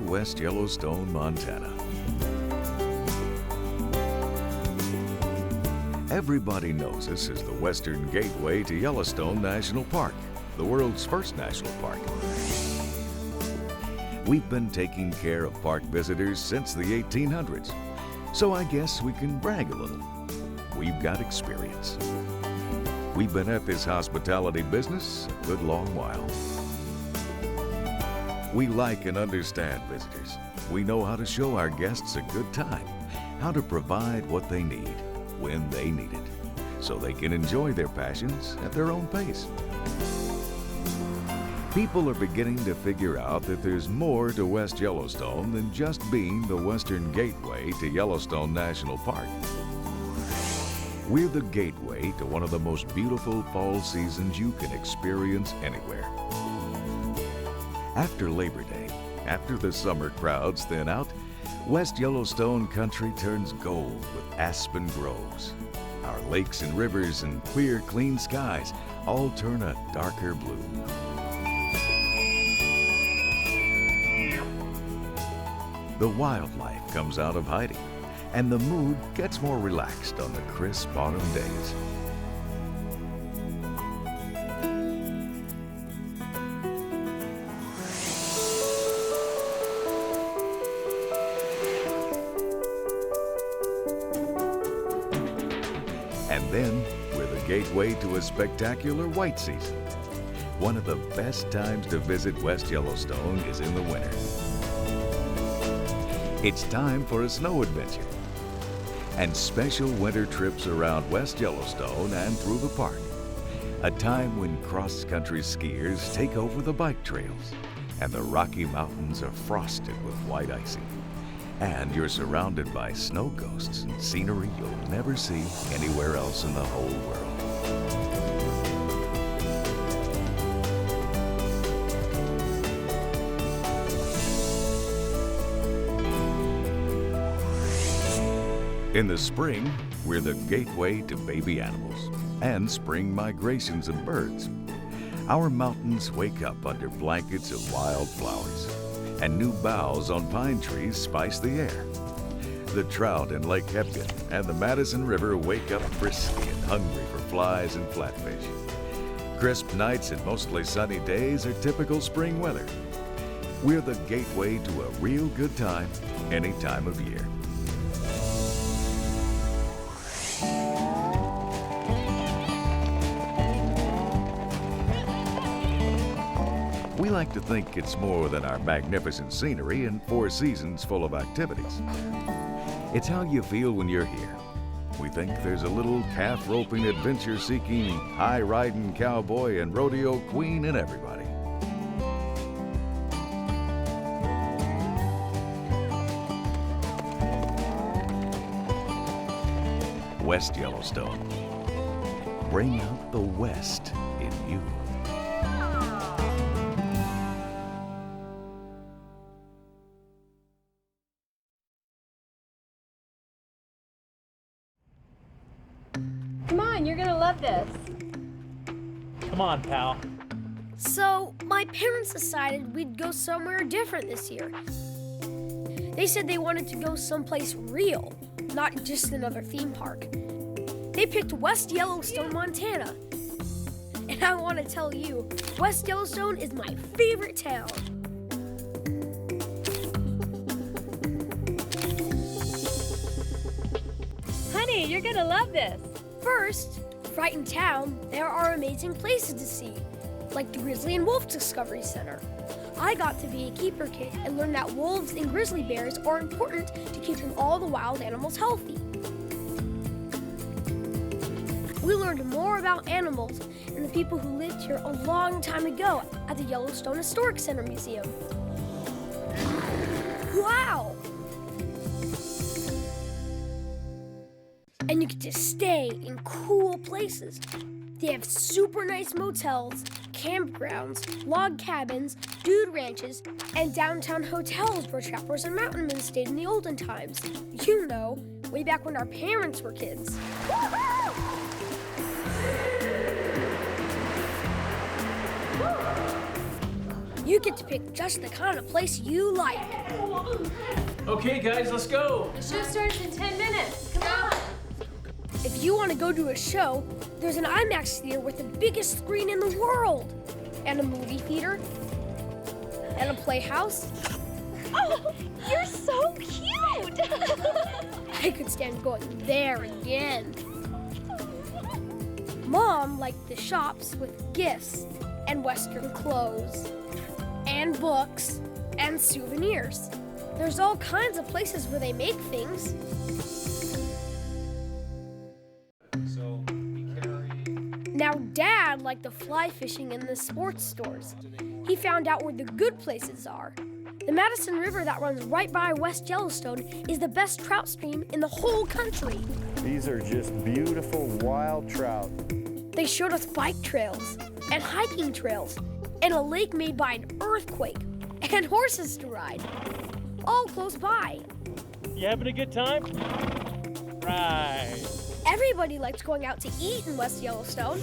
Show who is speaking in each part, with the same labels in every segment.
Speaker 1: West Yellowstone, Montana. Everybody knows us as the western gateway to Yellowstone National Park, the world's first national park. We've been taking care of park visitors since the 1800s, so I guess we can brag a little. We've got experience. We've been at this hospitality business a good long while. We like and understand visitors. We know how to show our guests a good time, how to provide what they need, when they need it, so they can enjoy their passions at their own pace. People are beginning to figure out that there's more to West Yellowstone than just being the western gateway to Yellowstone National Park. We're the gateway to one of the most beautiful fall seasons you can experience anywhere. After Labor Day, after the summer crowds thin out, West Yellowstone country turns gold with aspen groves. Our lakes and rivers and clear, clean skies all turn a darker blue. The wildlife comes out of hiding, and the mood gets more relaxed on the crisp autumn days. And then we're the gateway to a spectacular white season. One of the best times to visit West Yellowstone is in the winter. It's time for a snow adventure and special winter trips around West Yellowstone and through the park. A time when cross-country skiers take over the bike trails and the Rocky Mountains are frosted with white icing. And you're surrounded by snow ghosts and scenery you'll never see anywhere else in the whole world. In the spring, we're the gateway to baby animals and spring migrations of birds. Our mountains wake up under blankets of wild flowers, and new boughs on pine trees spice the air. The trout in Lake Hebgen and the Madison River wake up frisky and hungry for flies and flatfish. Crisp nights and mostly sunny days are typical spring weather. We're the gateway to a real good time any time of year. We like to think it's more than our magnificent scenery and 4 seasons full of activities. It's how you feel when you're here. We think there's a little calf-roping, adventure-seeking, high-riding cowboy and rodeo queen in everybody. West Yellowstone. Bring out the West in you.
Speaker 2: Come on, you're gonna love this.
Speaker 3: Come on, pal.
Speaker 4: So, my parents decided we'd go somewhere different this year. They said they wanted to go someplace real, not just another theme park. They picked West Yellowstone, Montana. And I want to tell you, West Yellowstone is my favorite town.
Speaker 2: Honey, you're gonna love this.
Speaker 4: First, right in town, there are amazing places to see, like the Grizzly and Wolf Discovery Center. I got to be a keeper kid and learn that wolves and grizzly bears are important to keeping all the wild animals healthy. We learned more about animals and the people who lived here a long time ago at the Yellowstone Historic Center Museum. Wow! And you get to stay in cool places. They have super nice motels, campgrounds, log cabins, dude ranches, and downtown hotels where trappers and mountain men stayed in the olden times. You know, way back when our parents were kids. You get to pick just the kind of place you like.
Speaker 3: Okay, guys, let's go.
Speaker 2: The show starts in 10 minutes. Come on.
Speaker 4: If you want to go to a show, there's an IMAX theater with the biggest screen in the world, and a movie theater, and a playhouse.
Speaker 5: Oh, you're so cute!
Speaker 4: I could stand going there again. Mom liked the shops with gifts and Western clothes and books and souvenirs. There's all kinds of places where they make things. Now Dad liked the fly fishing in the sports stores. He found out where the good places are. The Madison River that runs right by West Yellowstone is the best trout stream in the whole country.
Speaker 6: These are just beautiful wild trout.
Speaker 4: They showed us bike trails and hiking trails and a lake made by an earthquake and horses to ride, all close by.
Speaker 3: You having a good time? Right.
Speaker 4: Everybody likes going out to eat in West Yellowstone.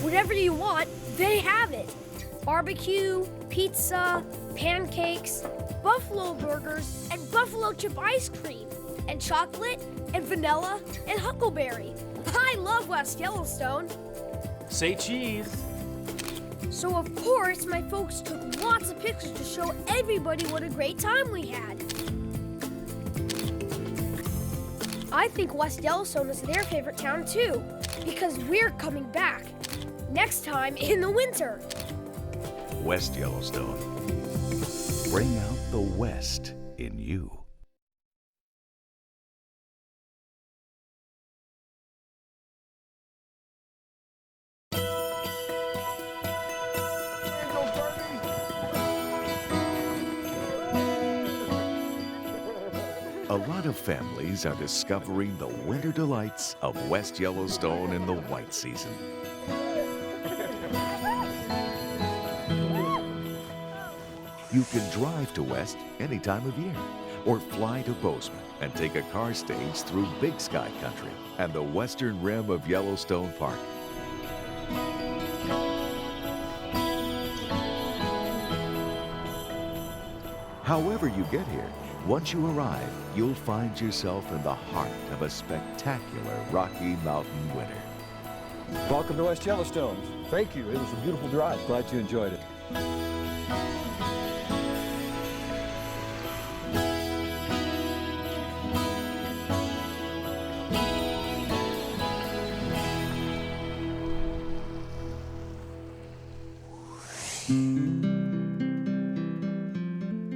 Speaker 4: Whatever you want, they have it. Barbecue, pizza, pancakes, buffalo burgers, and buffalo chip ice cream, and chocolate, and vanilla, and huckleberry. I love West Yellowstone.
Speaker 3: Say cheese.
Speaker 4: So of course, my folks took lots of pictures to show everybody what a great time we had. I think West Yellowstone is their favorite town too, because we're coming back. Next time in the winter.
Speaker 1: West Yellowstone. Bring out the West in you. A lot of families are discovering the winter delights of West Yellowstone in the white season. You can drive to West any time of year, or fly to Bozeman and take a car stage through Big Sky Country and the western rim of Yellowstone Park. However you get here, once you arrive, you'll find yourself in the heart of a spectacular Rocky Mountain winter.
Speaker 6: Welcome to West Yellowstone. Thank you. It was a beautiful drive. Glad you enjoyed it.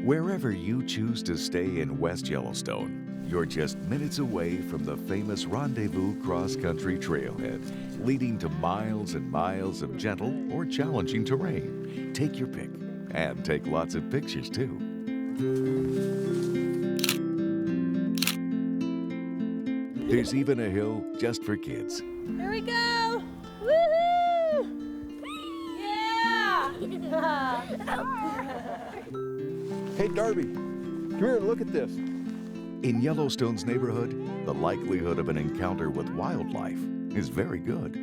Speaker 1: Wherever you choose to stay in West Yellowstone, you're just minutes away from the famous Rendezvous cross-country trailhead, leading to miles and miles of gentle or challenging terrain. Take your pick, and take lots of pictures too. There's even a hill just for kids.
Speaker 2: Here we go. Woohoo! Yeah!
Speaker 6: Hey, Darby, come here and look at this.
Speaker 1: In Yellowstone's neighborhood, the likelihood of an encounter with wildlife is very good.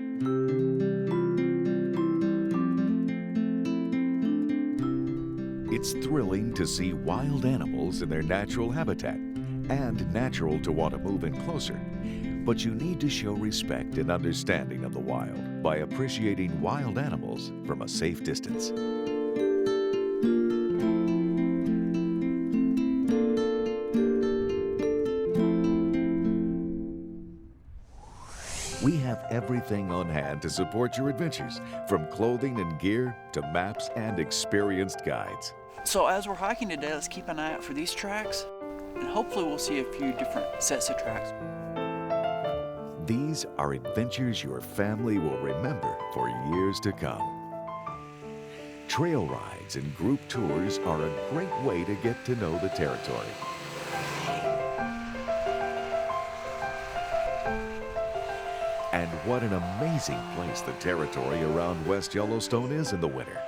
Speaker 1: It's thrilling to see wild animals in their natural habitat and natural to want to move in closer. But you need to show respect and understanding of the wild by appreciating wild animals from a safe distance. We have everything on hand to support your adventures, from clothing and gear to maps and experienced guides.
Speaker 7: So as we're hiking today, let's keep an eye out for these tracks, and hopefully we'll see a few different sets of tracks.
Speaker 1: These are adventures your family will remember for years to come. Trail rides and group tours are a great way to get to know the territory. And what an amazing place the territory around West Yellowstone is in the winter.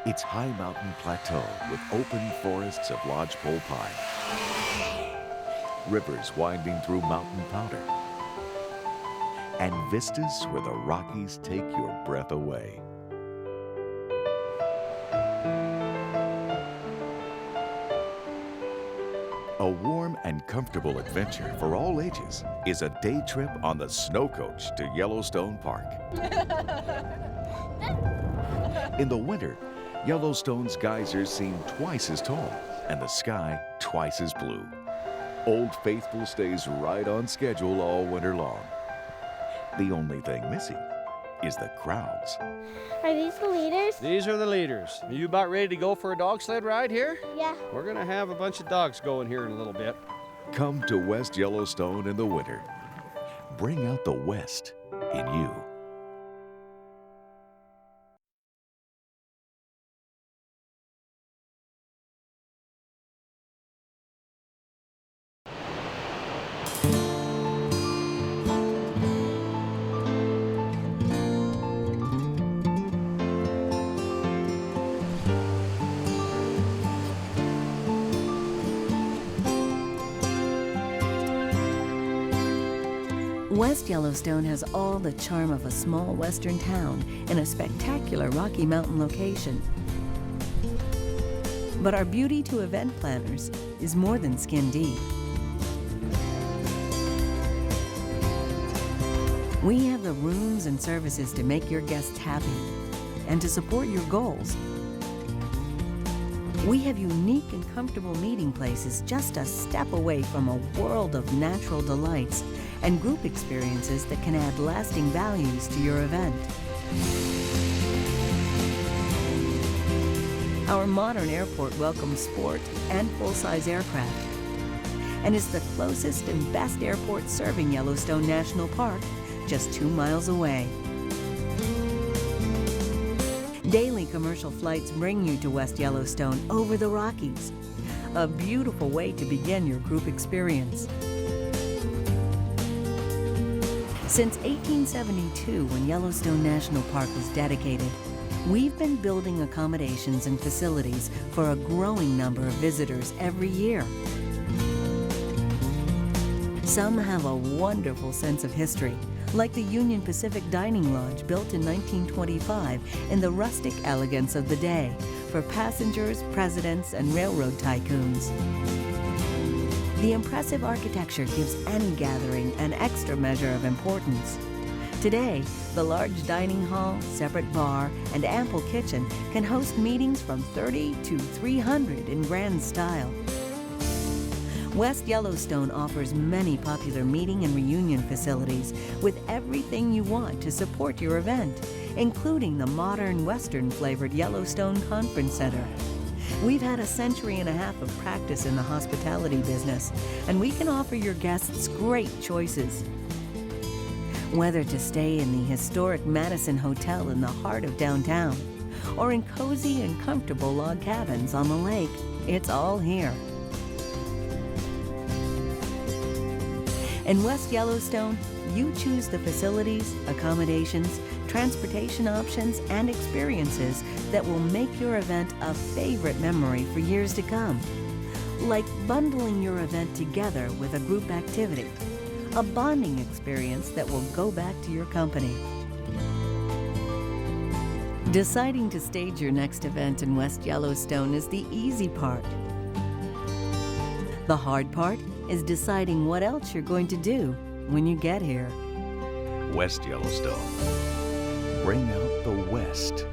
Speaker 1: It's high mountain plateau with open forests of lodgepole pine, rivers winding through mountain powder, and vistas where the Rockies take your breath away. warm and comfortable adventure for all ages is a day trip on the snow coach to Yellowstone Park. In the winter, Yellowstone's geysers seem twice as tall and the sky twice as blue. Old Faithful stays right on schedule all winter long. The only thing missing is the crowds.
Speaker 2: Are these the leaders?
Speaker 3: These are the leaders. Are you about ready to go for a dog sled ride here?
Speaker 2: Yeah.
Speaker 3: We're gonna have a bunch of dogs going here in a little bit.
Speaker 1: Come to West Yellowstone in the winter. Bring out the West in you.
Speaker 8: West Yellowstone has all the charm of a small western town in a spectacular Rocky Mountain location. But our beauty to event planners is more than skin deep. We have the rooms and services to make your guests happy and to support your goals. We have unique and comfortable meeting places just a step away from a world of natural delights and group experiences that can add lasting values to your event. Our modern airport welcomes sport and full-size aircraft and is the closest and best airport serving Yellowstone National Park, just 2 miles away. Daily commercial flights bring you to West Yellowstone over the Rockies, a beautiful way to begin your group experience. Since 1872, when Yellowstone National Park was dedicated, we've been building accommodations and facilities for a growing number of visitors every year. Some have a wonderful sense of history, like the Union Pacific Dining Lodge built in 1925 in the rustic elegance of the day for passengers, presidents, and railroad tycoons. The impressive architecture gives any gathering an extra measure of importance. Today, the large dining hall, separate bar, and ample kitchen can host meetings from 30 to 300 in grand style. West Yellowstone offers many popular meeting and reunion facilities with everything you want to support your event, including the modern Western-flavored Yellowstone Conference Center. We've had a century and a half of practice in the hospitality business, and we can offer your guests great choices. Whether to stay in the historic Madison Hotel in the heart of downtown, or in cozy and comfortable log cabins on the lake, it's all here. In West Yellowstone, you choose the facilities, accommodations, transportation options, and experiences that will make your event a favorite memory for years to come. Like bundling your event together with a group activity, a bonding experience that will go back to your company. Deciding to stage your next event in West Yellowstone is the easy part. The hard part is deciding what else you're going to do when you get here.
Speaker 1: West Yellowstone. Bring out the West